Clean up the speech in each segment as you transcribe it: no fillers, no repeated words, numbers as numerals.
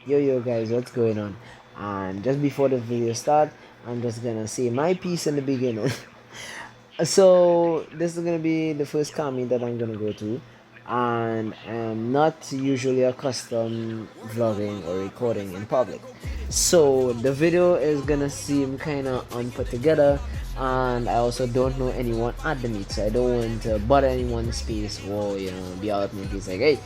Yo guys, what's going on? And just before the video start, I'm just gonna say my piece in the beginning. So this is gonna be the first comment that I'm gonna go to, and I'm not usually accustomed vlogging or recording in public, so the video is gonna seem kind of unput together, and I also don't know anyone at the meet, so I don't want to bother anyone's space or be out my face like, hey,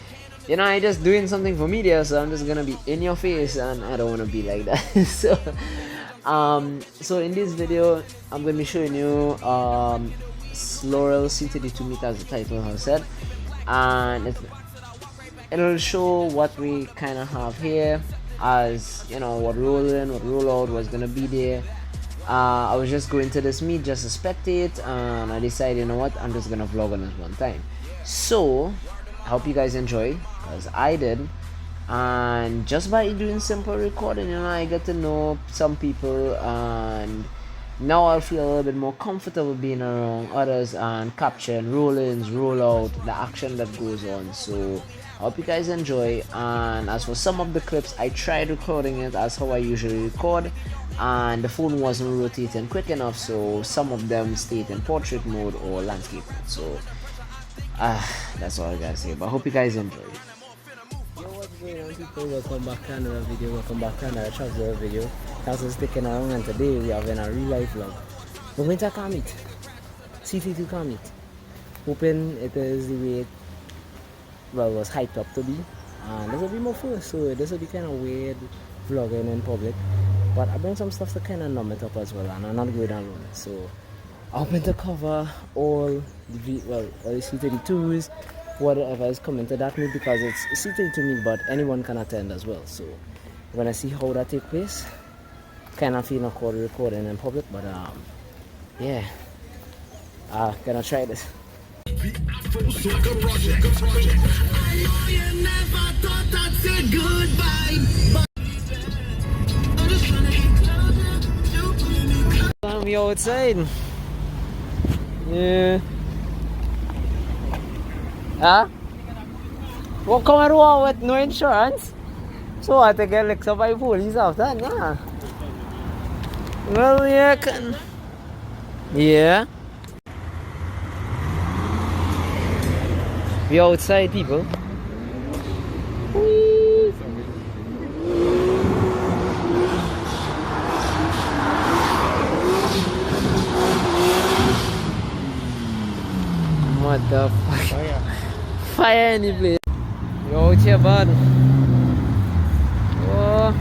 I just doing something for media, so I'm just gonna be in your face, and I don't want to be like that. So in this video, I'm gonna be showing you laurel c32 meter, as the title has said, and it'll show what we kind of have here, as what roll in, what roll out was gonna be there. I was just going to this meet just to spectate, and I decided, what, I'm just gonna vlog on this one time. So I hope you guys enjoy, as I did. And just by doing simple recording, I get to know some people, and now I feel a little bit more comfortable being around others and capturing roll-ins, roll-out, the action that goes on. So I hope you guys enjoy. And as for some of the clips, I tried recording it as how I usually record, and the phone wasn't rotating quick enough, so some of them stayed in portrait mode or landscape mode. So that's all I gotta say, but I hope you guys enjoy. Yo, what's going on, people? Welcome back to another video. Welcome back to another travel video. Thanks for sticking around, and today we have a real life vlog. We're going to Kamit, c32 Kamit. Hoping it is the way it was hyped up to be. And this will be my first, so this will be kind of weird vlogging in public. But I bring some stuff to kind of numb it up as well, and I'm not going alone. So I'm hoping to cover all the C32s, whatever is coming to that meet, because it's C32 meet, but anyone can attend as well. So we're gonna see how that take place. Kind of feel awkward recording in public, but yeah, gonna try this. We outside. Yeah. Huh? What come around with no insurance? So I take a lick up by police after, nah. Well, yeah, can. Yeah. We outside, people. What the fuck? Fire any place. Yo, out here, bud. Oh,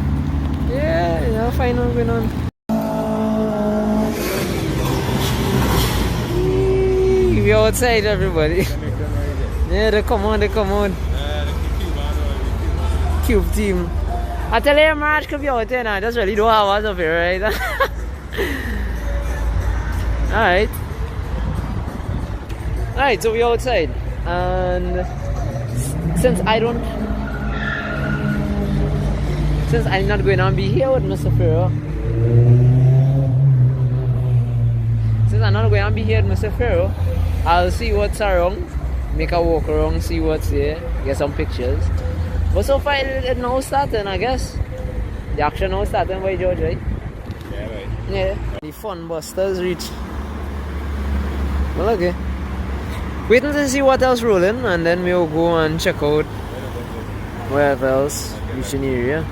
yeah, fine on going on. We outside, everybody. Yeah, they come on. Cube team. I tell you, March could be out there now. Just really don't have us up here, right? Alright, so we're outside, and since I'm not going to be here with Mr. Pharaoh, I'll see what's around, make a walk around, see what's there, get some pictures. But so far it's now starting, I guess. The action now starting by George, right? Yeah, right. Yeah. The fun busters reach. Well, okay. Waiting to see what else rolling, and then we'll go and check out wherever else reaching the area.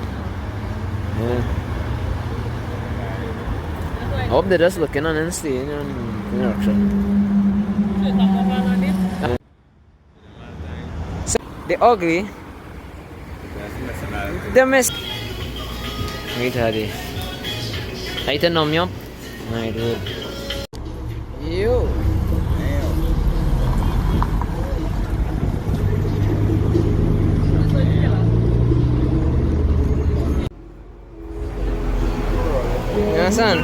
Yeah. I hope they're just looking and staying in direction. So, the ugly. The mess. Wait, Hadi. I can nom yum. I do. You. Son.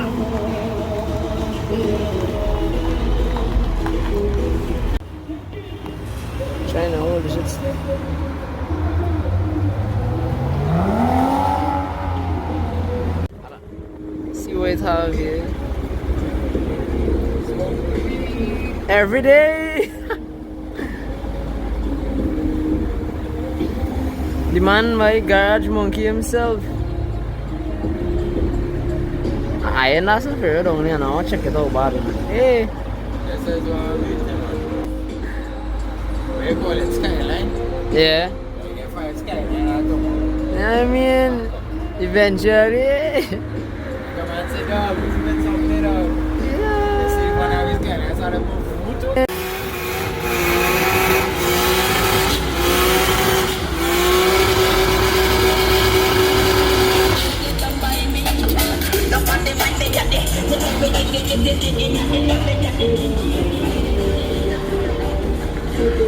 Trying to hold the shit. See what it have here. Every day. The man, my garage monkey himself. I ain't not so fair down here now. Check it out, bad. Hey. This is what we do. We call it skyline. Yeah. You can find skyline at home. I mean, eventually. Come and sit down. We spend something out. Yeah. You see one of his guys. That's how they move.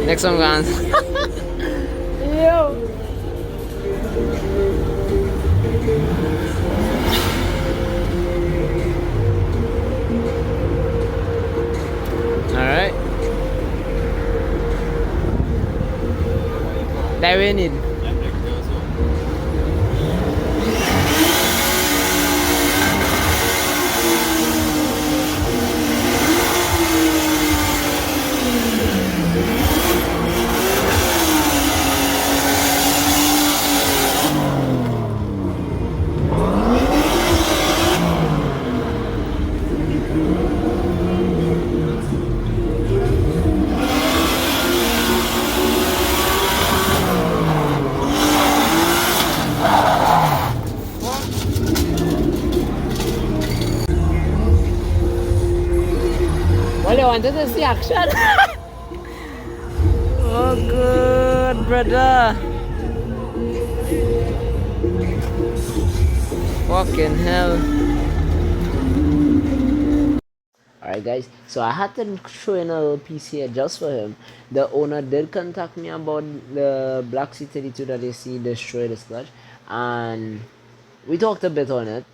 Next one, guys. Yo. Alright. That we need. Well, you wanted to see action? Oh, good, brother. Fucking hell. Alright guys, so I had to throw in a little piece here just for him. The owner did contact me about the black c32 that you see destroyed this clutch, and we talked a bit on it.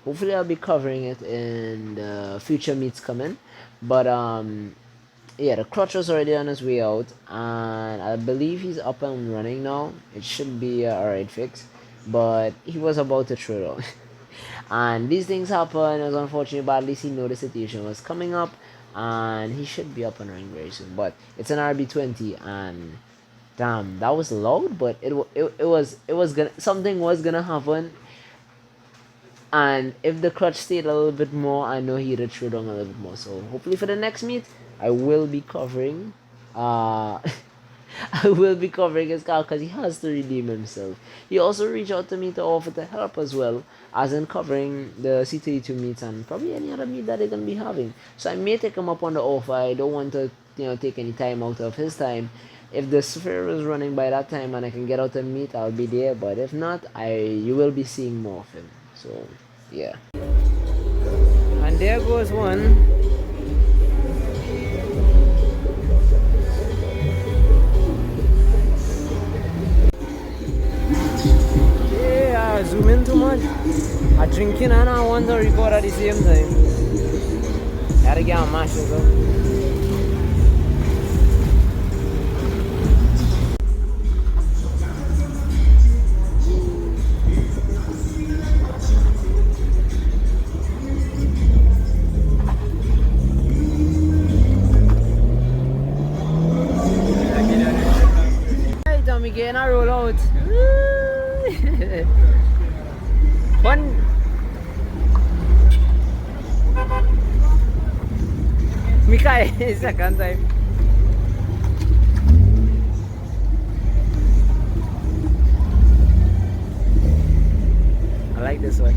Hopefully I'll be covering it in the future meets coming. But yeah, the clutch was already on his way out, and I believe he's up and running now. It should be alright fix, but he was about to throw it out. And these things happen. It was unfortunate, but at least he knew the situation was coming up, and he should be up and running very soon. But it's an RB20, and damn, that was loud, but it was gonna, something was gonna happen. And if the clutch stayed a little bit more, I know he'd have thrown down a little bit more. So hopefully for the next meet, I will be covering I will be covering his car because he has to redeem himself. He also reached out to me to offer to help as well, as in covering the C32 meets and probably any other meet that they're going to be having. So I may take him up on the offer. I don't want to, take any time out of his time. If the sphere is running by that time and I can get out and meet, I'll be there. But if not, you will be seeing more of him. So yeah. And there goes one. Yeah, I zoom in too much. I drinking and I want to record at the same time. Gotta get on mashes up. We getting a roll out. One. Mikai, second time. I like this one.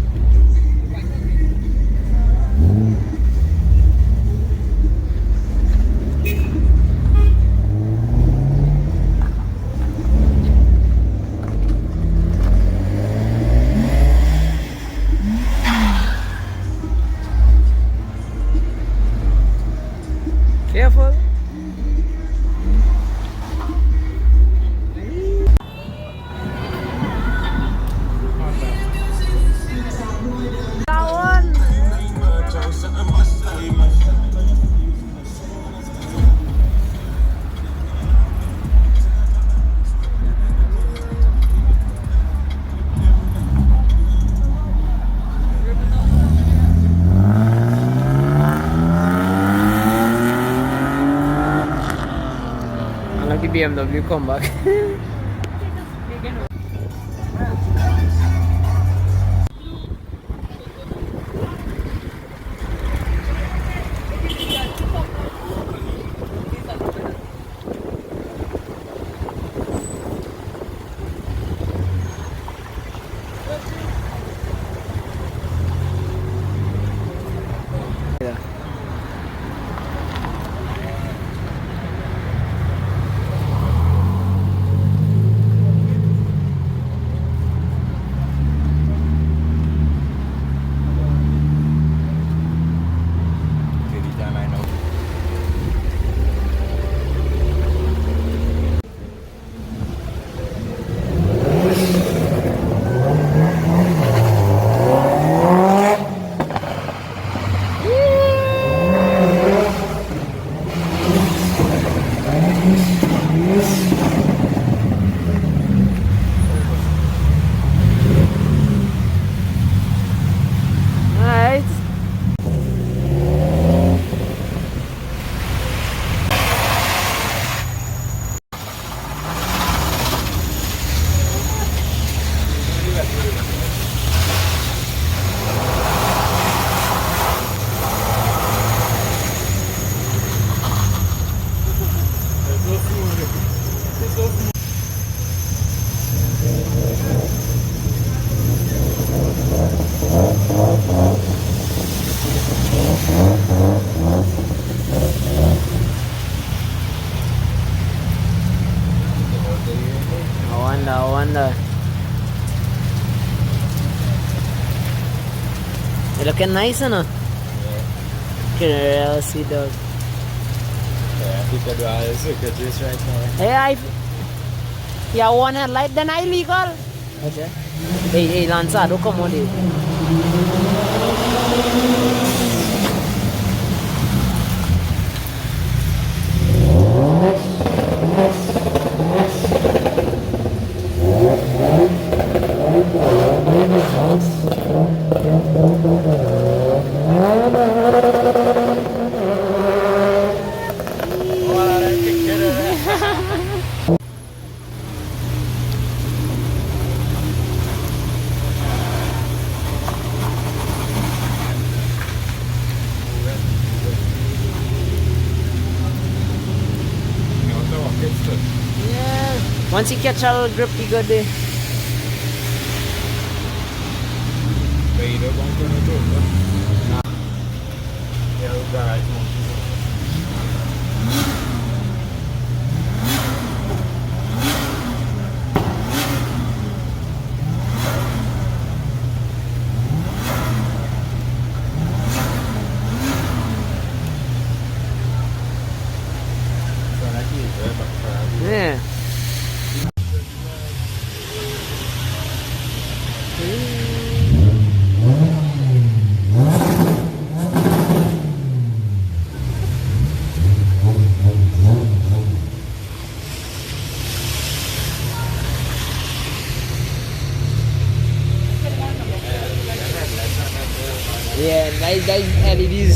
Careful. That one. I like the BMW come back. looking nice, you know? Girl, see dog. Yeah, people do all this this right now. Hey, yeah, one headlight, then illegal. Okay. Hey, Lanza, don't come on here. Yeah. Once you catch a little grip, you go there. But you don't want to do it. Yeah, we've got right now. Yeah. Yeah, nice LEDs.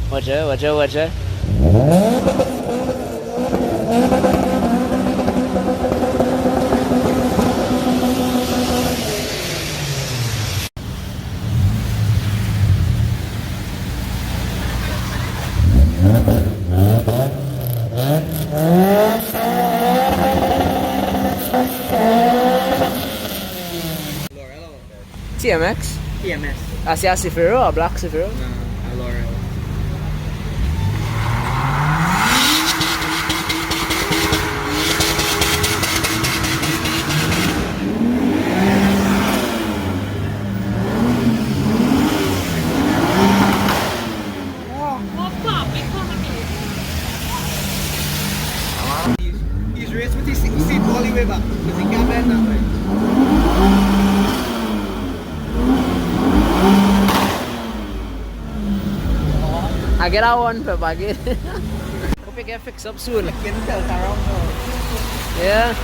Watch out. TMX? TMS. Asia Cifero or Black Cifero? No, a laurel. He's raced with his seat all the way back because he can't bend that way. I get out one for baggy. Hope you get fixed up soon. Yeah.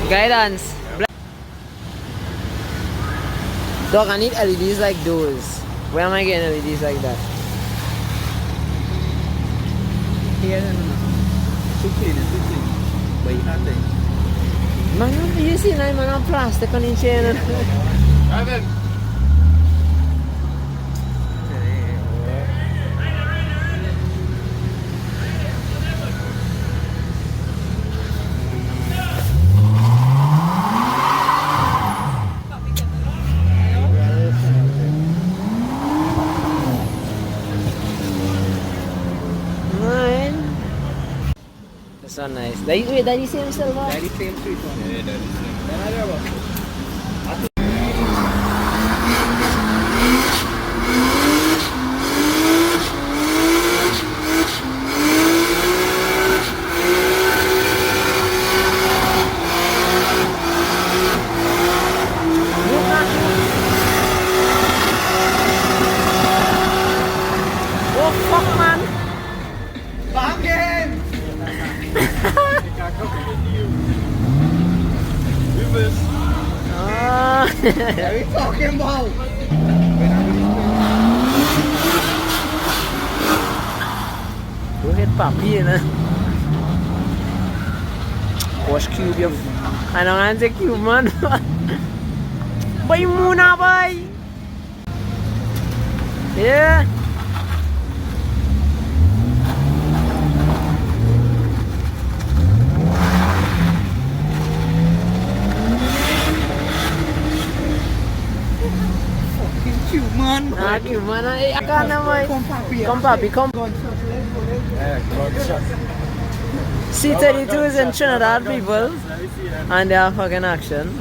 Guidance. Dog, I need LEDs like those. Where am I getting LEDs like that? Here, no. Too clean. But you can't take. Man, you see now, man, I'm plastic on the chain. So nice. Wait, that is same silver? That is same sweet one. Yeah, that is same. Then I know about it. Oh fuck, man! Bang game! What are we talking about? Go ahead, papi, na. Wash cube yung... Ano nga si cube, man? Bay muna, bay! Yeah! Nah, give man. I can't mind. Come, papi. Come, papi, come. C32 is in Trinidad, people. And they are fucking action.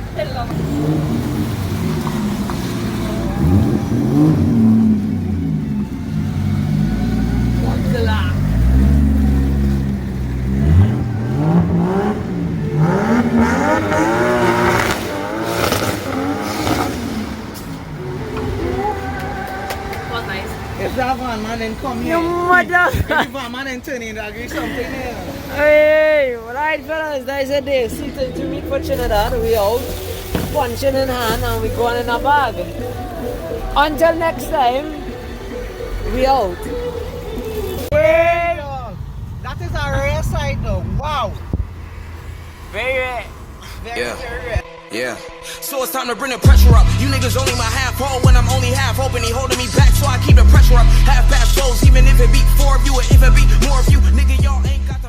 If that van man then come here. Your mother! If the van man then turn in, agree something there. Hey, right fellas, that is a day. C32 meet for Trinidad. We out. Punching in hand and we going in a bag. Until next time, we out. Hey, dog. That is a rare sight though. Wow. Very rare. Very rare. Yeah. So it's time to bring the pressure up. You niggas only my half whole when I'm only half open. He holding me back, so I keep the pressure up. Half past shows, even if it be 4 of you or if it be more of you. Nigga, y'all ain't got